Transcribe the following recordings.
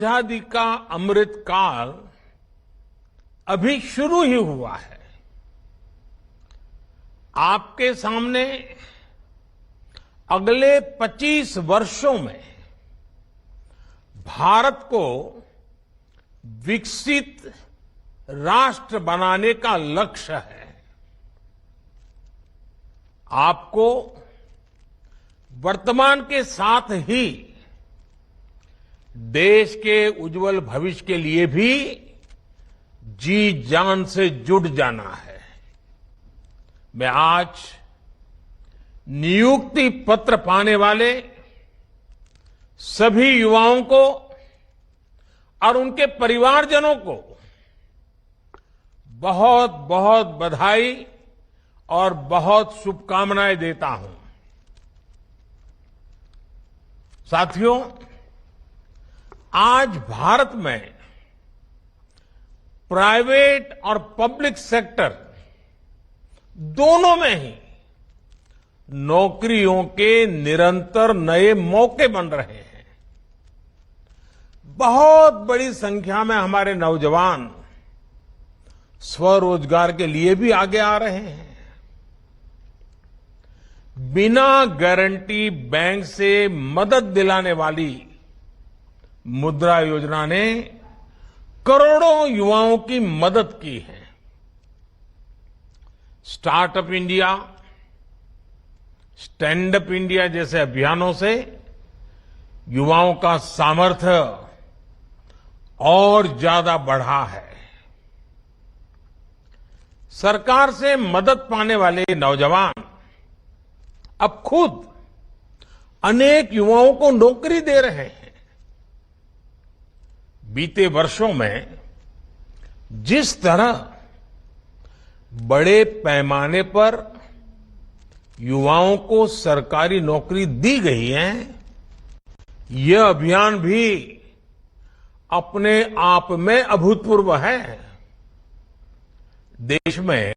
आजादी का अमृत काल अभी शुरू ही हुआ है। आपके सामने अगले 25 वर्षों में भारत को विकसित राष्ट्र बनाने का लक्ष्य है। आपको वर्तमान के साथ ही देश के उज्जवल भविष्य के लिए भी जी जान से जुट जाना है। मैं आज नियुक्ति पत्र पाने वाले सभी युवाओं को और उनके परिवारजनों को बहुत बहुत बधाई और बहुत शुभकामनाएं देता हूं। साथियों, आज भारत में प्राइवेट और पब्लिक सेक्टर दोनों में ही नौकरियों के निरंतर नए मौके बन रहे हैं। बहुत बड़ी संख्या में हमारे नौजवान स्वरोजगार के लिए भी आगे आ रहे हैं। बिना गारंटी बैंक से मदद दिलाने वाली मुद्रा योजना ने करोड़ों युवाओं की मदद की है। Startup India, stand up India जैसे अभियानों से युवाओं का सामर्थ्य और ज्यादा बढ़ा है। सरकार से मदद पाने वाले नौजवान अब खुद अनेक युवाओं को नौकरी दे रहे हैं। बीते वर्षों में जिस तरह बड़े पैमाने पर युवाओं को सरकारी नौकरी दी गई है, यह अभियान भी अपने आप में अभूतपूर्व है। देश में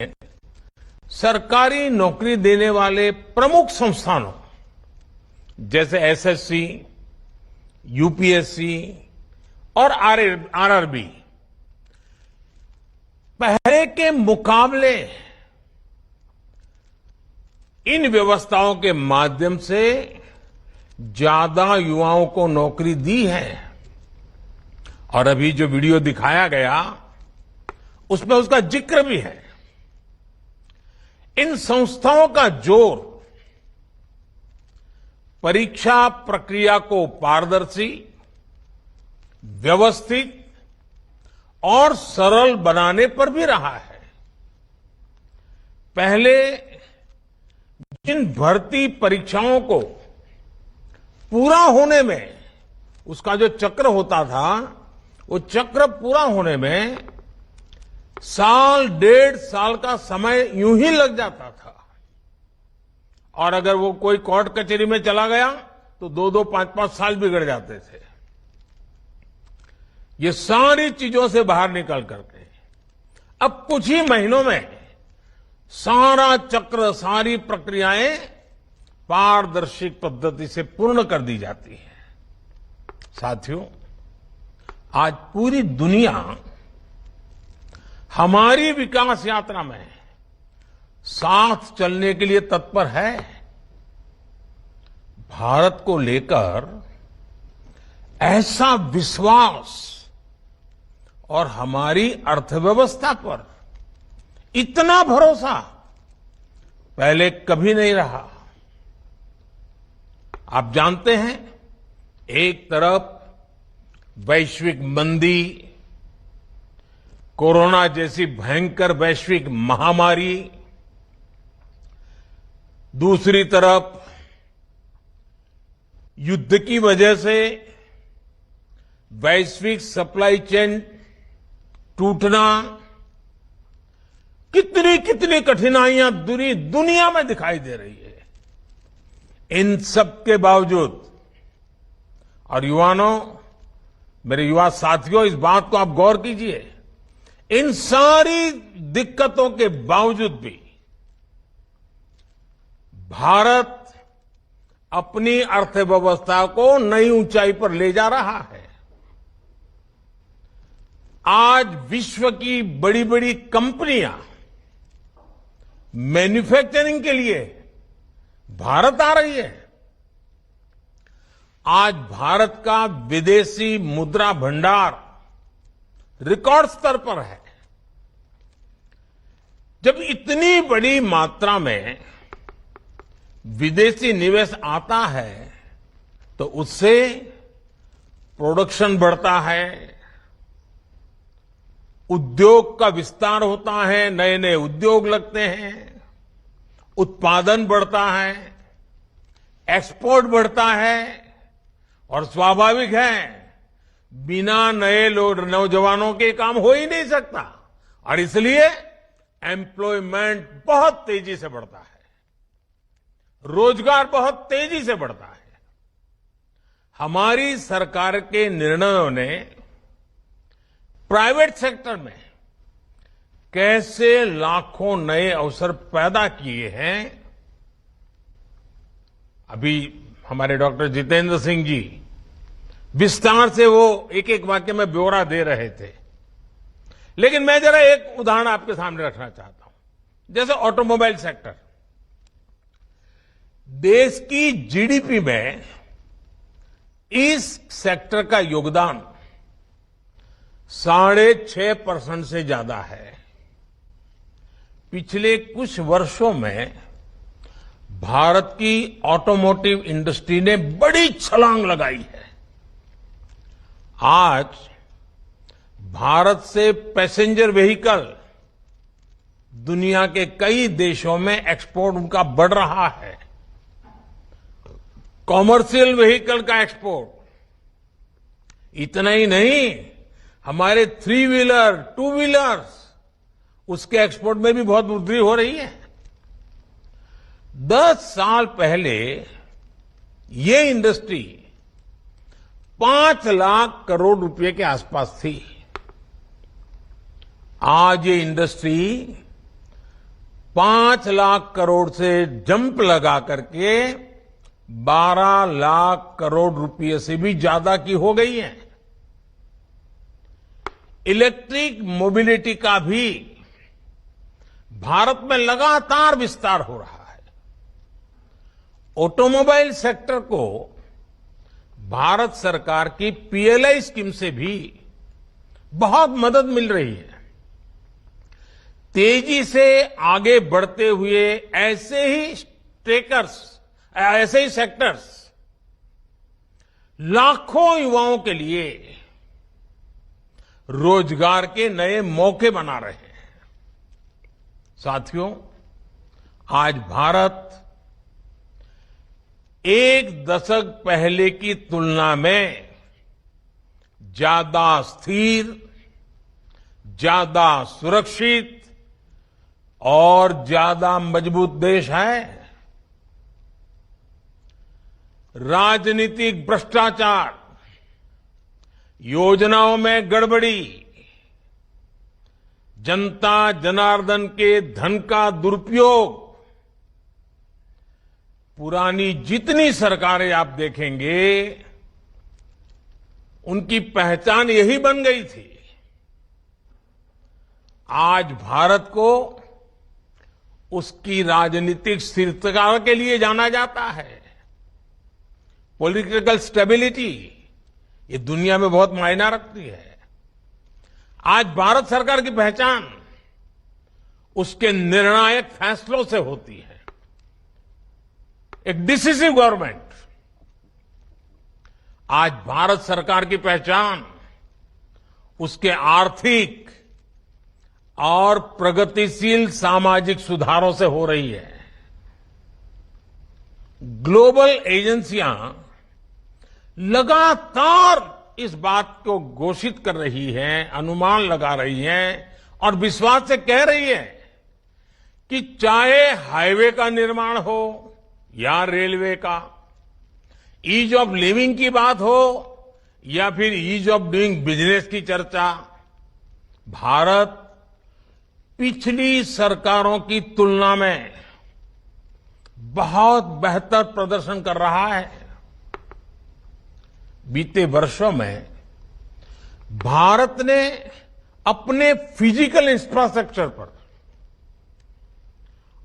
सरकारी नौकरी देने वाले प्रमुख संस्थानों जैसे एसएससी, यूपीएससी और आरआरबी पहले के मुकाबले इन व्यवस्थाओं के माध्यम से ज्यादा युवाओं को नौकरी दी है। और अभी जो वीडियो दिखाया गया उसमें उसका जिक्र भी है। इन संस्थाओं का जोर परीक्षा प्रक्रिया को पारदर्शी, व्यवस्थित और सरल बनाने पर भी रहा है। पहले जिन भर्ती परीक्षाओं को पूरा होने में उसका जो चक्र होता था, वो चक्र पूरा होने में साल, 1.5 साल का समय यूं ही लग जाता था। और अगर वो कोई कोर्ट कचहरी में चला गया तो 2-2, 5-5 साल बिगड़ जाते थे। ये सारी चीजों से बाहर निकल करके अब कुछ ही महीनों में सारा चक्र, सारी प्रक्रियाएं पारदर्शी पद्धति से पूर्ण कर दी जाती है। साथियों, आज पूरी दुनिया हमारी विकास यात्रा में साथ चलने के लिए तत्पर है। भारत को लेकर ऐसा विश्वास और हमारी अर्थव्यवस्था पर इतना भरोसा पहले कभी नहीं रहा। आप जानते हैं, एक तरफ वैश्विक मंदी, कोरोना जैसी भयंकर वैश्विक महामारी, दूसरी तरफ युद्ध की वजह से वैश्विक सप्लाई चेन टूटना, कितनी कितनी कठिनाइयां दुनिया में दिखाई दे रही है। इन सब के बावजूद, और युवानों, मेरे युवा साथियों, इस बात को आप गौर कीजिए, इन सारी दिक्कतों के बावजूद भी भारत अपनी अर्थव्यवस्था को नई ऊंचाई पर ले जा रहा है। आज विश्व की बड़ी बड़ी कंपनियां मैन्युफैक्चरिंग के लिए भारत आ रही है। आज भारत का विदेशी मुद्रा भंडार रिकॉर्ड स्तर पर है। जब इतनी बड़ी मात्रा में विदेशी निवेश आता है तो उससे प्रोडक्शन बढ़ता है, उद्योग का विस्तार होता है, नए नए उद्योग लगते हैं, उत्पादन बढ़ता है, एक्सपोर्ट बढ़ता है और स्वाभाविक है बिना नए नौजवानों के काम हो ही नहीं सकता और इसलिए एम्प्लॉयमेंट बहुत तेजी से बढ़ता है, रोजगार बहुत तेजी से बढ़ता है। हमारी सरकार के निर्णयों ने प्राइवेट सेक्टर में कैसे लाखों नए अवसर पैदा किए हैं। अभी हमारे डॉक्टर जितेंद्र सिंह जी विस्तार से वो एक एक वाक्य में ब्यौरा दे रहे थे, लेकिन मैं जरा एक उदाहरण आपके सामने रखना चाहता हूं। जैसे ऑटोमोबाइल सेक्टर, देश की जीडीपी में इस सेक्टर का योगदान 6.5% से ज्यादा है। पिछले कुछ वर्षों में भारत की ऑटोमोटिव इंडस्ट्री ने बड़ी छलांग लगाई है। आज भारत से पैसेंजर व्हीकल दुनिया के कई देशों में एक्सपोर्ट उनका बढ़ रहा है। कॉमर्शियल व्हीकल का एक्सपोर्ट, इतना ही नहीं, हमारे 3 व्हीलर 2 व्हीलर्स उसके एक्सपोर्ट में भी बहुत वृद्धि हो रही है। 10 साल पहले ये इंडस्ट्री 5 लाख करोड़ रुपए के आसपास थी। आज ये इंडस्ट्री 5 लाख करोड़ से जंप लगा करके 12 लाख करोड़ रुपए से भी ज्यादा की हो गई है। इलेक्ट्रिक मोबिलिटी का भी भारत में लगातार विस्तार हो रहा है। ऑटोमोबाइल सेक्टर को भारत सरकार की पीएलआई स्कीम से भी बहुत मदद मिल रही है। तेजी से आगे बढ़ते हुए ऐसे ही सेक्टर्स लाखों युवाओं के लिए रोजगार के नए मौके बना रहे हैं। साथियों, आज भारत एक दशक पहले की तुलना में ज्यादा स्थिर, ज्यादा सुरक्षित और ज्यादा मजबूत देश है। राजनीतिक भ्रष्टाचार, योजनाओं में गड़बड़ी, जनता जनार्दन के धन का दुरुपयोग, पुरानी जितनी सरकारें आप देखेंगे उनकी पहचान यही बन गई थी। आज भारत को उसकी राजनीतिक स्थिरता के लिए जाना जाता है। पॉलिटिकल स्टेबिलिटी ये दुनिया में बहुत मायना रखती है। आज भारत सरकार की पहचान उसके निर्णायक फैसलों से होती है। एक डिसिसिव गवर्नमेंट। आज भारत सरकार की पहचान उसके आर्थिक और प्रगतिशील सामाजिक सुधारों से हो रही है। ग्लोबल एजेंसियां लगातार इस बात को घोषित कर रही हैं, अनुमान लगा रही हैं और विश्वास से कह रही है कि चाहे हाईवे का निर्माण हो या रेलवे का, ईज ऑफ लिविंग की बात हो या फिर ईज ऑफ डूइंग बिजनेस की चर्चा, भारत पिछली सरकारों की तुलना में बहुत बेहतर प्रदर्शन कर रहा है। बीते वर्षों में भारत ने अपने फिजिकल इंफ्रास्ट्रक्चर पर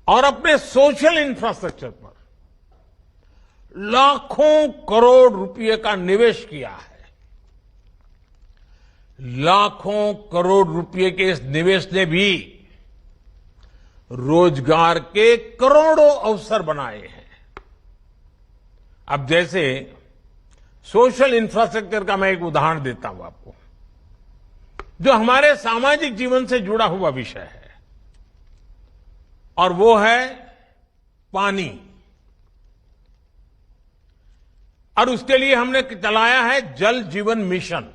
और अपने सोशल इंफ्रास्ट्रक्चर पर लाखों करोड़ रुपए का निवेश किया है। लाखों करोड़ रुपए के इस निवेश ने भी रोजगार के करोड़ों अवसर बनाए हैं। अब जैसे सोशल इंफ्रास्ट्रक्चर का मैं एक उदाहरण देता हूं आपको, जो हमारे सामाजिक जीवन से जुड़ा हुआ विषय है, और वो है पानी। और उसके लिए हमने चलाया है जल जीवन मिशन।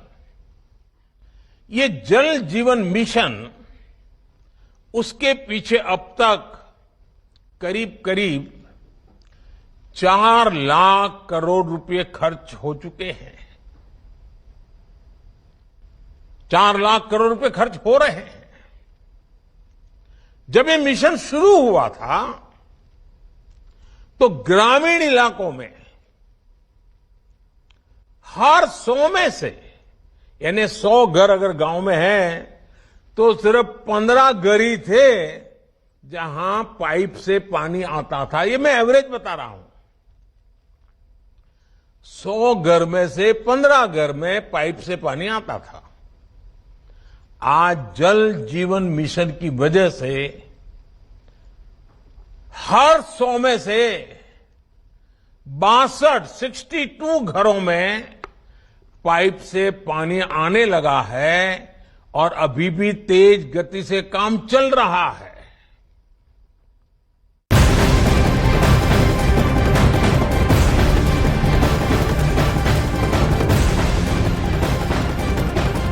ये जल जीवन मिशन, उसके पीछे अब तक करीब करीब 4 लाख करोड़ रुपए खर्च हो चुके हैं। 4 लाख करोड़ रुपए खर्च हो रहे हैं। जब ये मिशन शुरू हुआ था तो ग्रामीण इलाकों में हर 100 में से, यानी 100 घर अगर गांव में है तो सिर्फ 15 घर ही थे जहां पाइप से पानी आता था। ये मैं एवरेज बता रहा हूं। 100 घर में से 15 घर में पाइप से पानी आता था। आज जल जीवन मिशन की वजह से हर 100 में से 62 घरों में पाइप से पानी आने लगा है और अभी भी तेज गति से काम चल रहा है।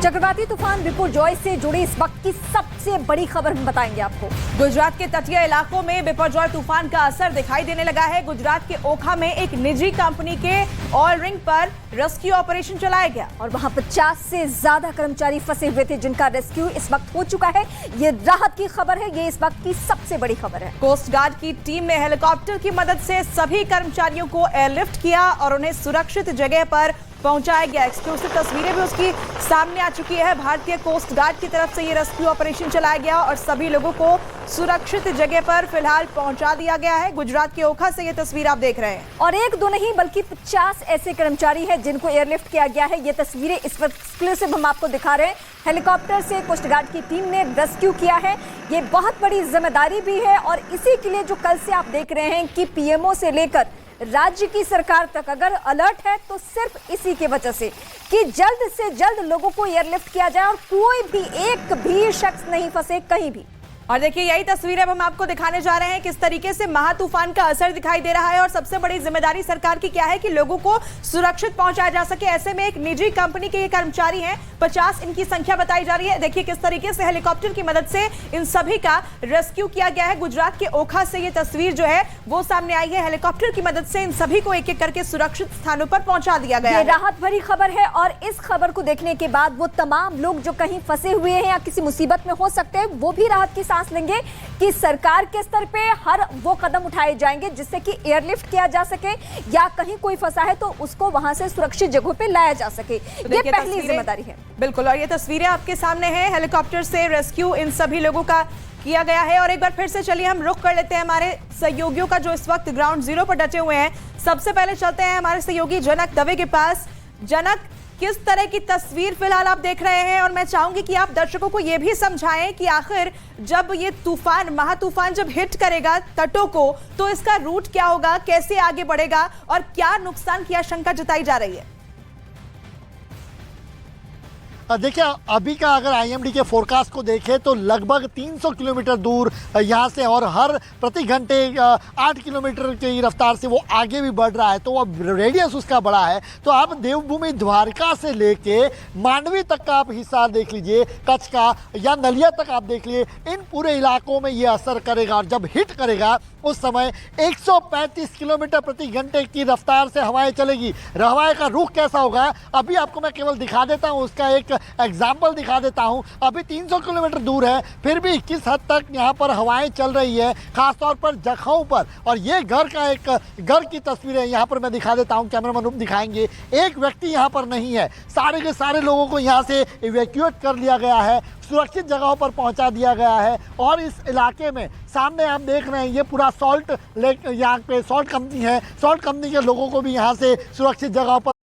चक्रवाती तूफान बिपरजॉय से जुड़ी इस वक्त की सबसे बड़ी खबर हम बताएंगे आपको। गुजरात के तटीय इलाकों में बिपरजॉय तूफान का असर दिखाई देने लगा है। गुजरात के ओखा में एक निजी कंपनी के ऑयल रिंग पर रेस्क्यू ऑपरेशन चलाया गया और वहां 50 से ज्यादा कर्मचारी फंसे हुए थे, जिनका रेस्क्यू इस वक्त हो चुका है। ये राहत की खबर है, ये इस वक्त की सबसे बड़ी खबर है। कोस्ट गार्ड की टीम ने हेलीकॉप्टर की मदद से सभी कर्मचारियों को एयरलिफ्ट किया और उन्हें सुरक्षित जगह पर पहुंचाया गया। एक्सक्लूसिव तस्वीरें भी उसकी सामने आ चुकी है। भारतीय कोस्ट गार्ड की तरफ से ये रेस्क्यू ऑपरेशन चलाया गया और सभी लोगों को सुरक्षित जगह पर फिलहाल पहुंचा दिया गया है। गुजरात के ओखा से ये तस्वीर आप देख रहे हैं। और एक दो नहीं बल्कि 50 ऐसे कर्मचारी हैं जिनको एयरलिफ्ट किया गया है। ये तस्वीरें इस वक्त एक्सक्लूसिव हम आपको दिखा रहे हैं। हेलीकॉप्टर से कोस्ट गार्ड की टीम ने रेस्क्यू किया है। ये बहुत बड़ी जिम्मेदारी भी है और इसी के लिए जो कल से आप देख रहे हैं कि पीएमओ से लेकर राज्य की सरकार तक अगर अलर्ट है तो सिर्फ इसी की वजह से कि जल्द से जल्द लोगों को एयरलिफ्ट किया जाए और कोई भी एक भी शख्स नहीं फंसे कहीं भी। और देखिए यही तस्वीर अब हम आपको दिखाने जा रहे हैं किस तरीके से महातूफान का असर दिखाई दे रहा है और सबसे बड़ी जिम्मेदारी सरकार की क्या है कि लोगों को सुरक्षित पहुंचाया जा सके। ऐसे में एक निजी कंपनी के ये कर्मचारी हैं, 50 इनकी संख्या बताई जा रही है। देखिए किस तरीके से हेलीकॉप्टर की मदद से इन सभी का रेस्क्यू किया गया है। गुजरात के ओखा से ये तस्वीर जो है वो सामने आई है। हेलीकॉप्टर की मदद से इन सभी को एक एक करके सुरक्षित स्थानों पर पहुंचा दिया गया। ये राहत भरी खबर है और इस खबर को देखने के बाद वो तमाम लोग जो कहीं फंसे हुए हैं या किसी मुसीबत में हो सकते हैं वो भी राहत की सांस लेंगे कि सरकार के स्तर पे हर वो कदम उठाए जाएंगे जिससे कि एयरलिफ्ट किया जा सके या कहीं कोई फंसा है तो उसको वहां से सुरक्षित जगहों पे लाया जा सके। ये पहली जिम्मेदारी है। बिल्कुल, और ये तस्वीरें आपके सामने हैं। हेलीकॉप्टर से रेस्क्यू इन सभी लोगों का किया गया है। और एक बार फिर से चलिए हम रुख कर लेते हैं हमारे सहयोगियों का जो इस वक्त ग्राउंड जीरो पर डटे हुए हैं। सबसे पहले चलते हैं हमारे सहयोगी जनक दवे के पास। जनक, किस तरह की तस्वीर फिलहाल आप देख रहे हैं और मैं चाहूंगी कि आप दर्शकों को यह भी समझाएं कि आखिर जब ये तूफान महातूफान जब हिट करेगा तटों को तो इसका रूट क्या होगा, कैसे आगे बढ़ेगा और क्या नुकसान की आशंका जताई जा रही है। देखिए अभी का अगर आईएमडी के फोरकास्ट को देखें तो लगभग 300 किलोमीटर दूर यहाँ से और हर प्रति घंटे 8 किलोमीटर की रफ्तार से वो आगे भी बढ़ रहा है, तो अब रेडियस उसका बड़ा है। तो आप देवभूमि द्वारका से लेके मांडवी तक का आप हिस्सा देख लीजिए, कच्छ का या नलिया तक आप देख लीजिए, इन पूरे इलाकों में ये असर करेगा और जब हिट करेगा उस समय 135 किलोमीटर प्रति घंटे की रफ्तार से हवाएं चलेगी। हवाएं का रुख कैसा होगा अभी आपको मैं केवल दिखा देता हूं, उसका एक एग्जाम्पल दिखा देता हूं। अभी 300 किलोमीटर दूर है, फिर भी किस हद तक यहाँ पर हवाएं चल रही है, खासतौर पर जगहों पर। और ये घर की तस्वीर है, यहाँ पर मैं दिखा देता हूँ, कैमरामैन दिखाएंगे। एक व्यक्ति यहाँ पर नहीं है, सारे के सारे लोगों को यहाँ से इवैक्यूएट कर लिया गया है, सुरक्षित जगहों पर पहुंचा दिया गया है। और इस इलाके में सामने आप देख रहे हैं ये पूरा सॉल्ट लेक, यहाँ पे सॉल्ट कंपनी है, सॉल्ट कंपनी के लोगों को भी यहाँ से सुरक्षित जगहों पर